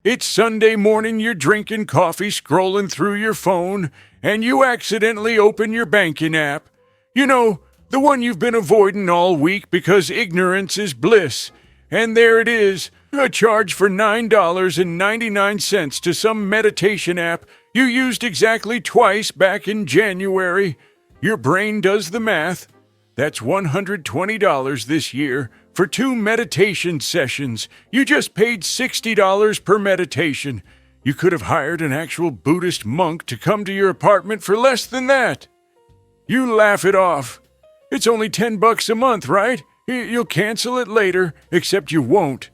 It's Sunday morning, you're drinking coffee, scrolling through your phone, and you accidentally open your banking app. You know, the one you've been avoiding all week because ignorance is bliss. And there it is, a charge for $9.99 to some meditation app you used exactly twice back in January. Your brain does the math. That's $120 this year for 2 meditation sessions. You just paid $60 per meditation. You could have hired an actual Buddhist monk to come to your apartment for less than that. You laugh it off. It's only $10 a month, right? You'll cancel it later, except you won't.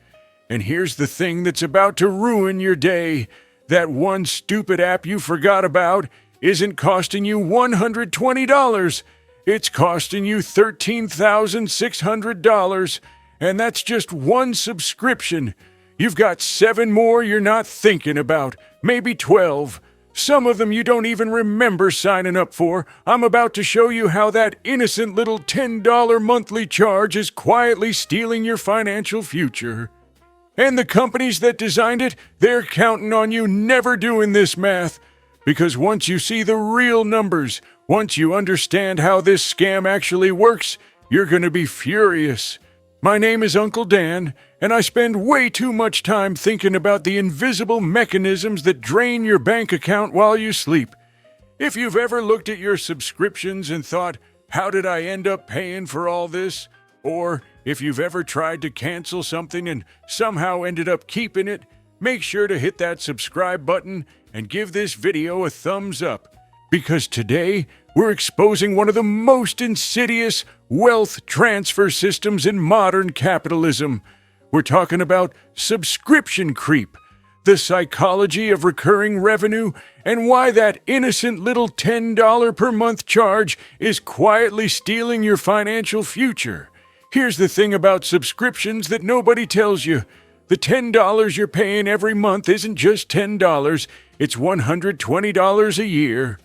And here's the thing that's about to ruin your day. That one stupid app you forgot about isn't costing you $120. It's costing you $13,600, and that's just one subscription. You've got 7 more you're not thinking about, maybe 12. Some of them you don't even remember signing up for. I'm about to show you how that innocent little $10 monthly charge is quietly stealing your financial future. And the companies that designed it, they're counting on you never doing this math. Because once you see the real numbers, once you understand how this scam actually works, you're going to be furious. My name is Uncle Dan, and I spend way too much time thinking about the invisible mechanisms that drain your bank account while you sleep. If you've ever looked at your subscriptions and thought, how did I end up paying for all this? Or if you've ever tried to cancel something and somehow ended up keeping it, make sure to hit that subscribe button and give this video a thumbs up. Because today, we're exposing one of the most insidious wealth transfer systems in modern capitalism. We're talking about subscription creep, the psychology of recurring revenue, and why that innocent little $10 per month charge is quietly stealing your financial future. Here's the thing about subscriptions that nobody tells you. The $10 you're paying every month isn't just $10, it's $120 a year.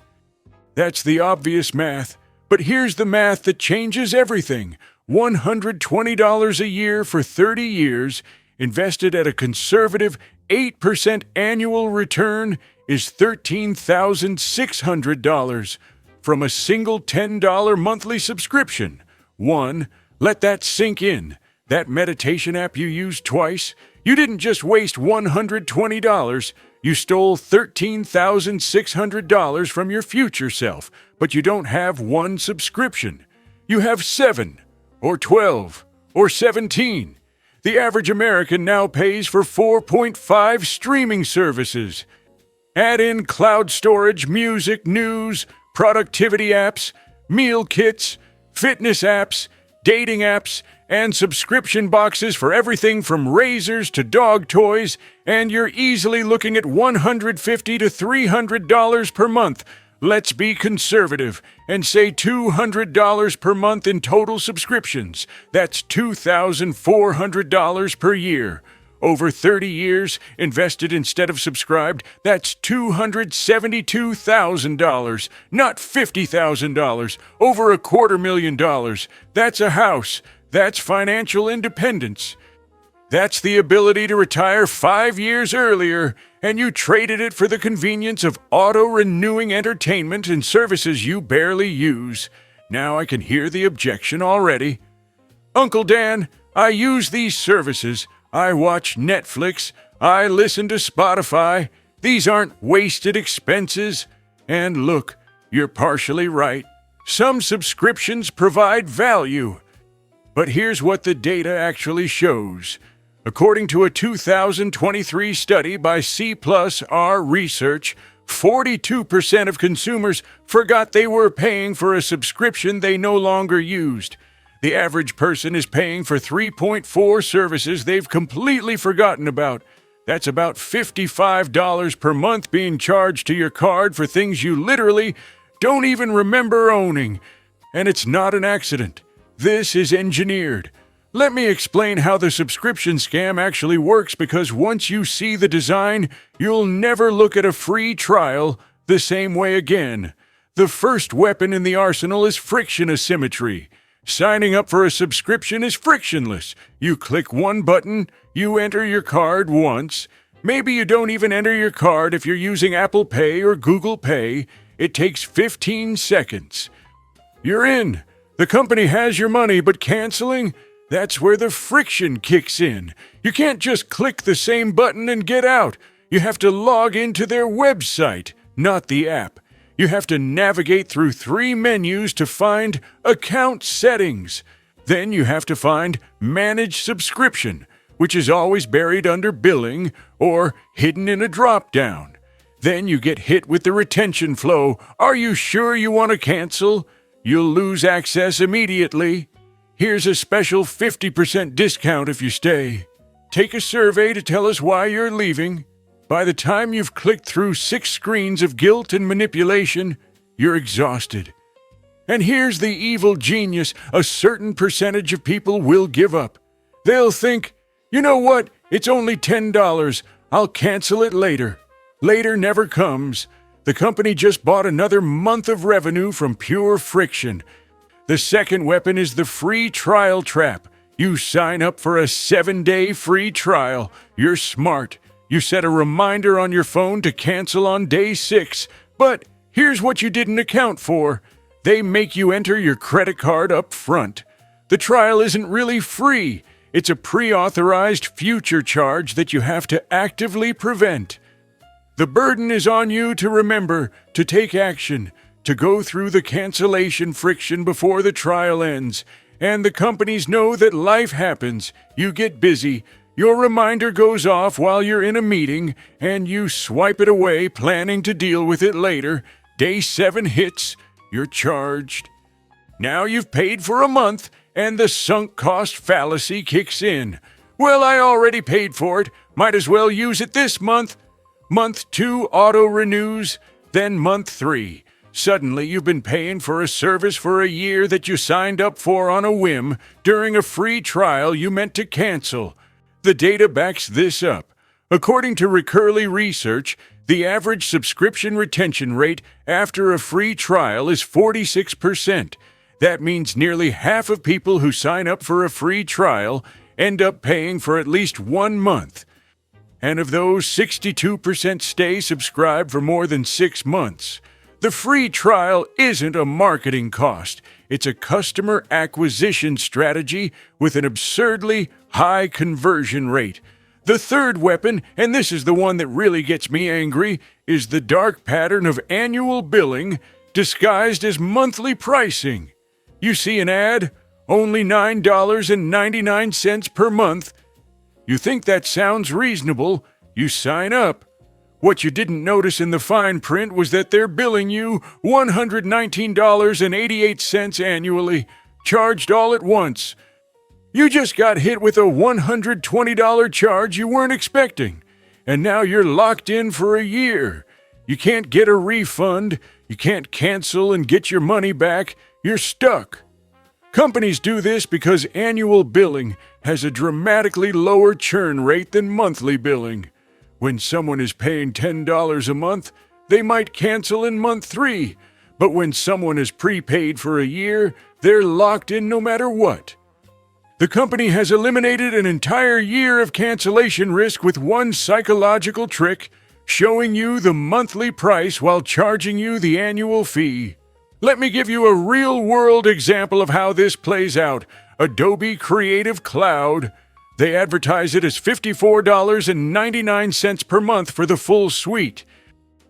That's the obvious math, but here's the math that changes everything. $120 a year for 30 years, invested at a conservative 8% annual return, is $13,600 from a single $10 monthly subscription. 1. Let that sink in. That meditation app you used twice, you didn't just waste $120. You stole $13,600 from your future self, but you don't have one subscription. You have 7, or 12, or 17. The average American now pays for 4.5 streaming services. Add in cloud storage, music, news, productivity apps, meal kits, fitness apps, dating apps, and subscription boxes for everything from razors to dog toys, and you're easily looking at $150 to $300 per month. Let's be conservative and say $200 per month in total subscriptions. That's $2,400 per year. Over 30 years, invested instead of subscribed, that's $272,000, not $50,000, over $250,000. That's a house. That's financial independence. That's the ability to retire 5 years earlier, and you traded it for the convenience of auto-renewing entertainment and services you barely use. Now I can hear the objection already. Uncle Dan, I use these services. I watch Netflix. I listen to Spotify. These aren't wasted expenses. And look, you're partially right. Some subscriptions provide value. But here's what the data actually shows. According to a 2023 study by C+R Research, 42% of consumers forgot they were paying for a subscription they no longer used. The average person is paying for 3.4 services they've completely forgotten about. That's about $55 per month being charged to your card for things you literally don't even remember owning. And it's not an accident. This is engineered. Let me explain how the subscription scam actually works, because once you see the design, you'll never look at a free trial the same way again. The first weapon in the arsenal is friction asymmetry. Signing up for a subscription is frictionless. You click one button, you enter your card once, Maybe you don't even enter your card if you're using Apple Pay or Google Pay. It takes 15 seconds. You're in. The company has your money, but canceling? That's where the friction kicks in. You can't just click the same button and get out. You have to log into their website, not the app. You have to navigate through 3 menus to find Account Settings. Then you have to find Manage Subscription, which is always buried under Billing or hidden in a drop-down. Then you get hit with the retention flow. Are you sure you want to cancel? You'll lose access immediately. Here's a special 50% discount if you stay. Take a survey to tell us why you're leaving. By the time you've clicked through 6 screens of guilt and manipulation, you're exhausted. And here's the evil genius: a certain percentage of people will give up. They'll think, you know what, it's only $10, I'll cancel it later. Later never comes. The company just bought another month of revenue from pure friction. The second weapon is the free trial trap. You sign up for a 7-day free trial. You're smart. You set a reminder on your phone to cancel on day 6. But here's what you didn't account for. They make you enter your credit card up front. The trial isn't really free. It's a pre-authorized future charge that you have to actively prevent. The burden is on you to remember, to take action, to go through the cancellation friction before the trial ends. And the companies know that life happens. You get busy. Your reminder goes off while you're in a meeting, and you swipe it away, planning to deal with it later. Day 7 hits. You're charged. Now you've paid for a month, and the sunk cost fallacy kicks in. Well, I already paid for it. Might as well use it this month. Month 2 auto-renews, then month 3. Suddenly, you've been paying for a service for a year that you signed up for on a whim during a free trial you meant to cancel. The data backs this up. According to Recurly Research, the average subscription retention rate after a free trial is 46%. That means nearly half of people who sign up for a free trial end up paying for at least 1 month. And of those, 62% stay subscribed for more than 6 months. The free trial isn't a marketing cost. It's a customer acquisition strategy with an absurdly high conversion rate. The third weapon, and this is the one that really gets me angry, is the dark pattern of annual billing disguised as monthly pricing. You see an ad, only $9.99 per month. You think that sounds reasonable. You sign up. What you didn't notice in the fine print was that they're billing you $119.88 annually, charged all at once. You just got hit with a $120 charge you weren't expecting, and now you're locked in for a year. You can't get a refund, you can't cancel and get your money back, you're stuck. Companies do this because annual billing has a dramatically lower churn rate than monthly billing. When someone is paying $10 a month, they might cancel in month 3. But when someone is prepaid for a year, they're locked in no matter what. The company has eliminated an entire year of cancellation risk with one psychological trick, showing you the monthly price while charging you the annual fee. Let me give you a real-world example of how this plays out. Adobe Creative Cloud. They advertise it as $54.99 per month for the full suite.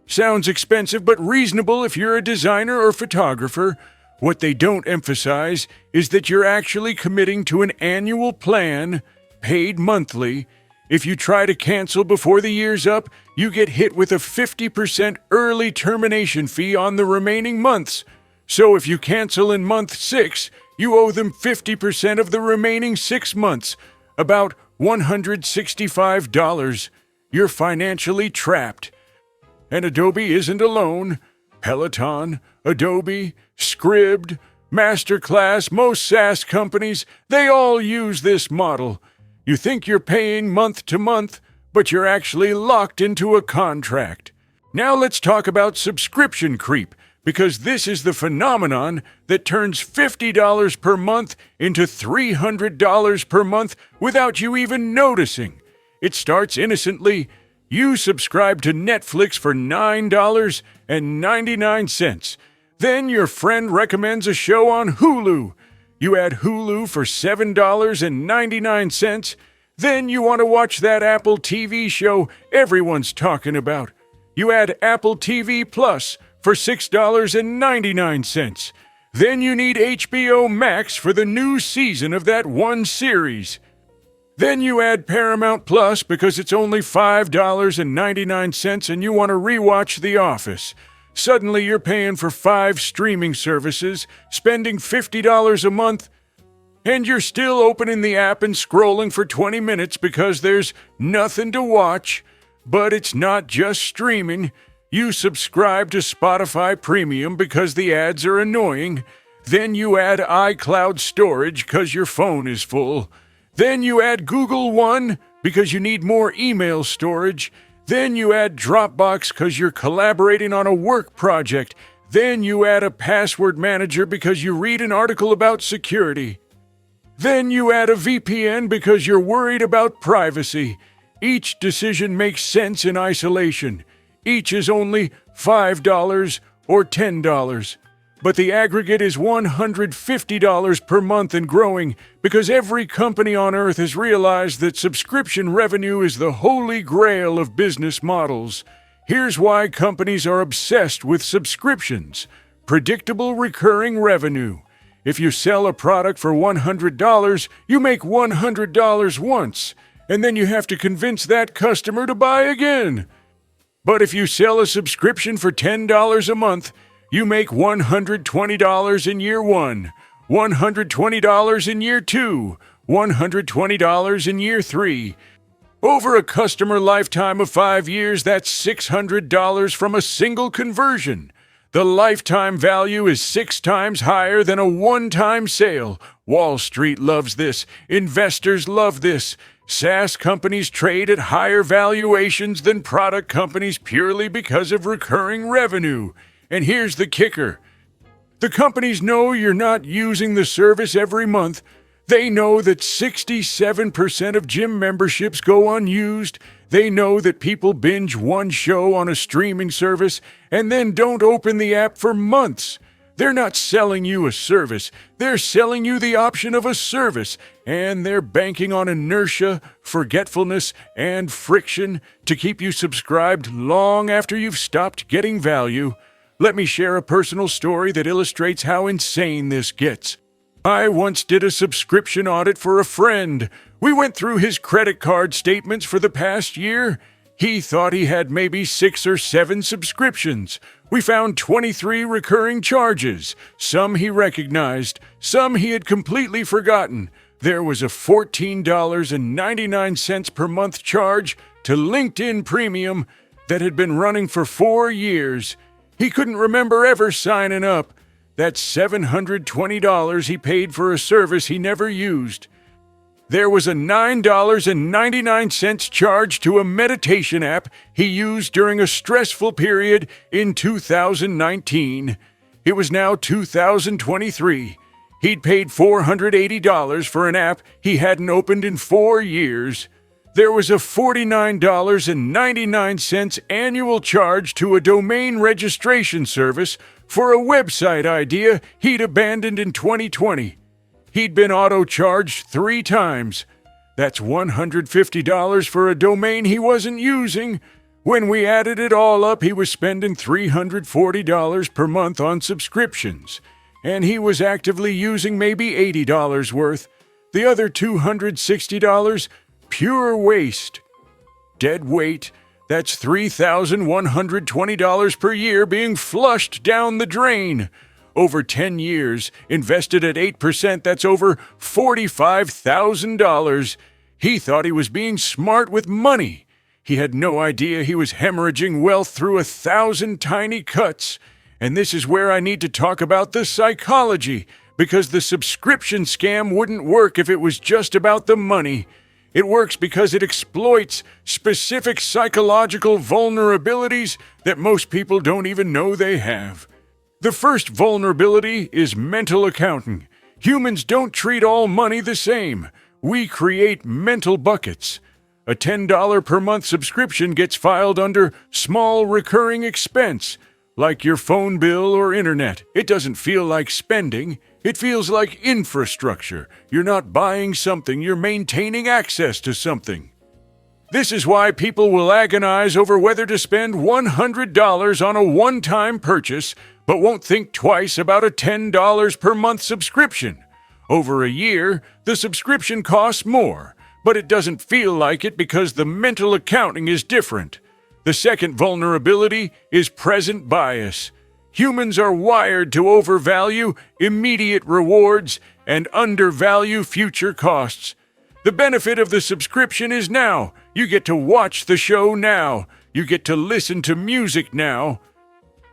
Sounds expensive, but reasonable if you're a designer or photographer. What they don't emphasize is that you're actually committing to an annual plan, paid monthly. If you try to cancel before the year's up, you get hit with a 50% early termination fee on the remaining months. So if you cancel in month 6, you owe them 50% of the remaining 6 months. About $165. You're financially trapped. And Adobe isn't alone. Peloton, Adobe, Scribd, Masterclass, most SaaS companies, they all use this model. You think you're paying month to month, but you're actually locked into a contract. Now let's talk about subscription creep, because this is the phenomenon that turns $50 per month into $300 per month without you even noticing. It starts innocently. You subscribe to Netflix for $9.99. Then your friend recommends a show on Hulu. You add Hulu for $7.99. Then you want to watch that Apple TV show everyone's talking about. You add Apple TV Plus for $6.99. Then you need HBO Max for the new season of that one series. Then you add Paramount Plus because it's only $5.99 and you want to rewatch The Office. Suddenly you're paying for 5 streaming services, spending $50 a month, and you're still opening the app and scrolling for 20 minutes because there's nothing to watch. But it's not just streaming. You subscribe to Spotify Premium because the ads are annoying. Then you add iCloud storage because your phone is full. Then you add Google One because you need more email storage. Then you add Dropbox because you're collaborating on a work project. Then you add a password manager because you read an article about security. Then you add a VPN because you're worried about privacy. Each decision makes sense in isolation. Each is only $5 or $10. But the aggregate is $150 per month and growing because every company on earth has realized that subscription revenue is the holy grail of business models. Here's why companies are obsessed with subscriptions. Predictable recurring revenue. If you sell a product for $100, you make $100 once, and then you have to convince that customer to buy again. But if you sell a subscription for $10 a month, you make $120 in year 1, $120 in year 2, $120 in year 3. Over a customer lifetime of 5 years, that's $600 from a single conversion. The lifetime value is 6 times higher than a one-time sale. Wall Street loves this. Investors love this. SaaS companies trade at higher valuations than product companies purely because of recurring revenue. And here's the kicker. The companies know you're not using the service every month. They know that 67% of gym memberships go unused. They know that people binge one show on a streaming service and then don't open the app for months. They're not selling you a service. They're selling you the option of a service, and they're banking on inertia, forgetfulness, and friction to keep you subscribed long after you've stopped getting value. Let me share a personal story that illustrates how insane this gets. I once did a subscription audit for a friend. We went through his credit card statements for the past year. He thought he had maybe 6 or 7 subscriptions. We found 23 recurring charges. Some he recognized, some he had completely forgotten. There was a $14.99 per month charge to LinkedIn Premium that had been running for 4 years. He couldn't remember ever signing up. That's $720 he paid for a service he never used. There was a $9.99 charge to a meditation app he used during a stressful period in 2019. It was now 2023. He'd paid $480 for an app he hadn't opened in 4 years. There was a $49.99 annual charge to a domain registration service for a website idea he'd abandoned in 2020. He'd been auto-charged 3 times. That's $150 for a domain he wasn't using. When we added it all up, he was spending $340 per month on subscriptions. And he was actively using maybe $80 worth. The other $260, pure waste. Dead weight. That's $3,120 per year being flushed down the drain. Over 10 years, invested at 8%, that's over $45,000. He thought he was being smart with money. He had no idea he was hemorrhaging wealth through 1,000 tiny cuts. And this is where I need to talk about the psychology, because the subscription scam wouldn't work if it was just about the money. It works because it exploits specific psychological vulnerabilities that most people don't even know they have. The first vulnerability is mental accounting. Humans don't treat all money the same. We create mental buckets. A $10 per month subscription gets filed under small recurring expense, like your phone bill or internet. It doesn't feel like spending. It feels like infrastructure. You're not buying something, you're maintaining access to something. This is why people will agonize over whether to spend $100 on a one-time purchase, but won't think twice about a $10 per month subscription. Over a year, the subscription costs more, but it doesn't feel like it because the mental accounting is different. The second vulnerability is present bias. Humans are wired to overvalue immediate rewards and undervalue future costs. The benefit of the subscription is now. You get to watch the show now. You get to listen to music now.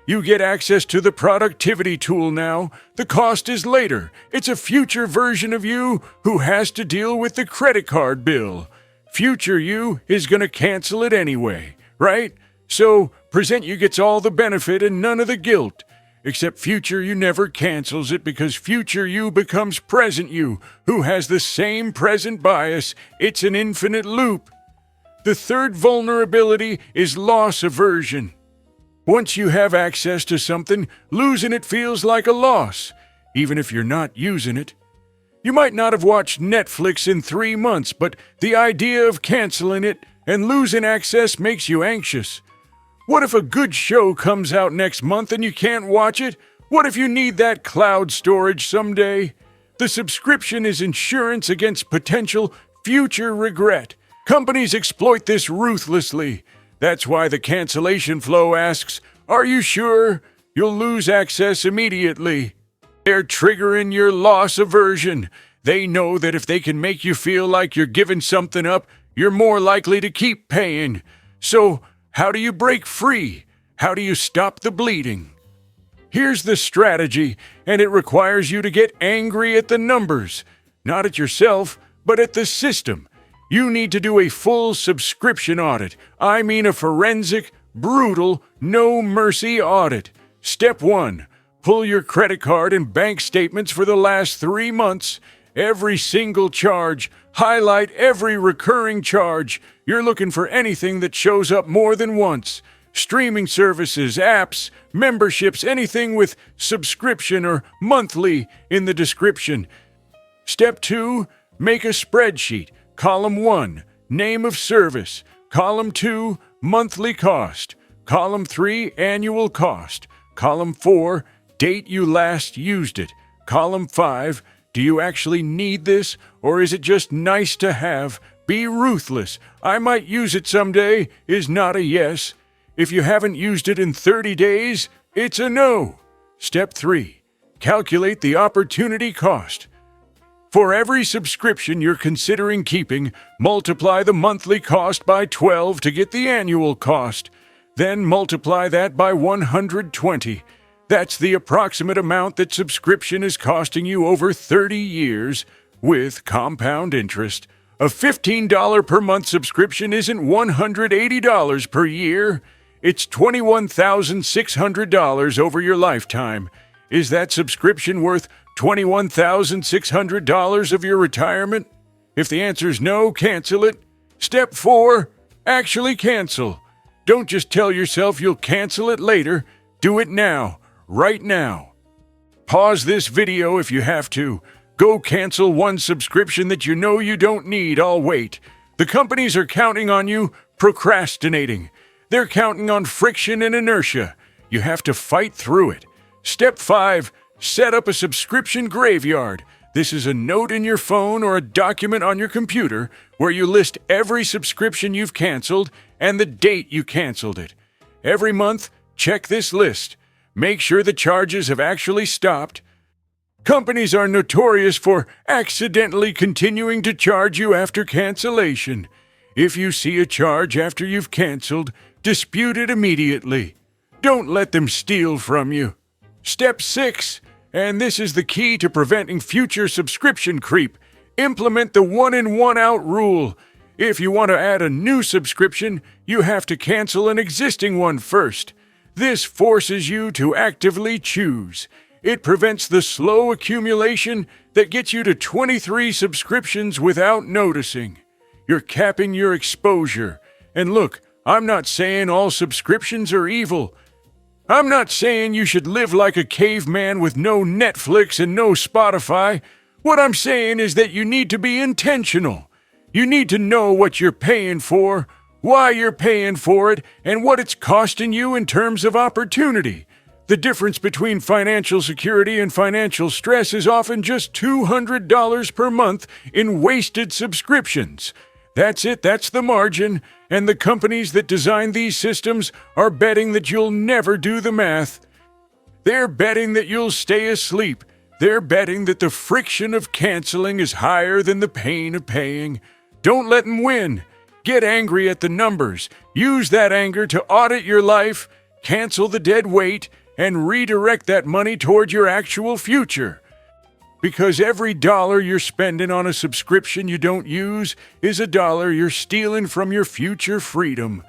You get access to the productivity tool now. The cost is later. It's a future version of you who has to deal with the credit card bill. Future you is going to cancel it anyway, right? So, present you gets all the benefit and none of the guilt. Except future you never cancels it because future you becomes present you, who has the same present bias. It's an infinite loop. The third vulnerability is loss aversion. Once you have access to something, losing it feels like a loss, even if you're not using it. You might not have watched Netflix in 3 months, but the idea of canceling it and losing access makes you anxious. What if a good show comes out next month and you can't watch it? What if you need that cloud storage someday? The subscription is insurance against potential future regret. Companies exploit this ruthlessly. That's why the cancellation flow asks, "Are you sure?" You'll lose access immediately. They're triggering your loss aversion. They know that if they can make you feel like you're giving something up, you're more likely to keep paying. So, how do you break free? How do you stop the bleeding? Here's the strategy, and it requires you to get angry at the numbers. Not at yourself, but at the system. You need to do a full subscription audit. I mean a forensic, brutal, no-mercy audit. Step 1. Pull your credit card and bank statements for the last 3 months. Every single charge. Highlight every recurring charge. You're looking for anything that shows up more than once. Streaming services, apps, memberships, anything with subscription or monthly in the description. Step 2. Make a spreadsheet. Column 1, name of service. Column 2, monthly cost. Column 3, annual cost. Column 4, date you last used it. Column 5, do you actually need this, or is it just nice to have? Be ruthless. I might use it someday is not a yes. If you haven't used it in 30 days, it's a no. Step 3, calculate the opportunity cost. For every subscription you're considering keeping, multiply the monthly cost by 12 to get the annual cost. Then multiply that by 120. That's the approximate amount that subscription is costing you over 30 years with compound interest. A $15 per month subscription isn't $180 per year. It's $21,600 over your lifetime. Is that subscription worth $21,600 of your retirement? If the answer is no, cancel it. Step 4, actually cancel. Don't just tell yourself you'll cancel it later. Do it now, right now. Pause this video if you have to. Go cancel one subscription that you know you don't need. I'll wait. The companies are counting on you procrastinating. They're counting on friction and inertia. You have to fight through it. Step 5, set up a subscription graveyard. This is a note in your phone or a document on your computer where you list every subscription you've canceled and the date you canceled it. Every month, check this list. Make sure the charges have actually stopped. Companies are notorious for accidentally continuing to charge you after cancellation. If you see a charge after you've canceled, dispute it immediately. Don't let them steal from you. Step 6, and this is the key to preventing future subscription creep. Implement the one-in, one-out rule. If you want to add a new subscription, you have to cancel an existing one first. This forces you to actively choose. It prevents the slow accumulation that gets you to 23 subscriptions without noticing. You're capping your exposure. And look, I'm not saying all subscriptions are evil. I'm not saying you should live like a caveman with no Netflix and no Spotify. What I'm saying is that you need to be intentional. You need to know what you're paying for, why you're paying for it, and what it's costing you in terms of opportunity. The difference between financial security and financial stress is often just $200 per month in wasted subscriptions. That's it, that's the margin, and the companies that design these systems are betting that you'll never do the math. They're betting that you'll stay asleep. They're betting that the friction of canceling is higher than the pain of paying. Don't let them win. Get angry at the numbers. Use that anger to audit your life, cancel the dead weight, and redirect that money toward your actual future. Because every dollar you're spending on a subscription you don't use is a dollar you're stealing from your future freedom.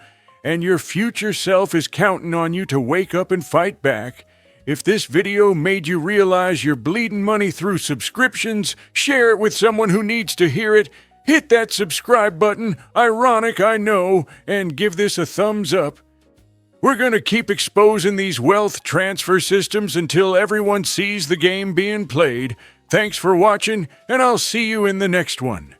And your future self is counting on you to wake up and fight back. If this video made you realize you're bleeding money through subscriptions, share it with someone who needs to hear it. Hit that subscribe button, ironic I know, and give this a thumbs up. We're going to keep exposing these wealth transfer systems until everyone sees the game being played. Thanks for watching, and I'll see you in the next one.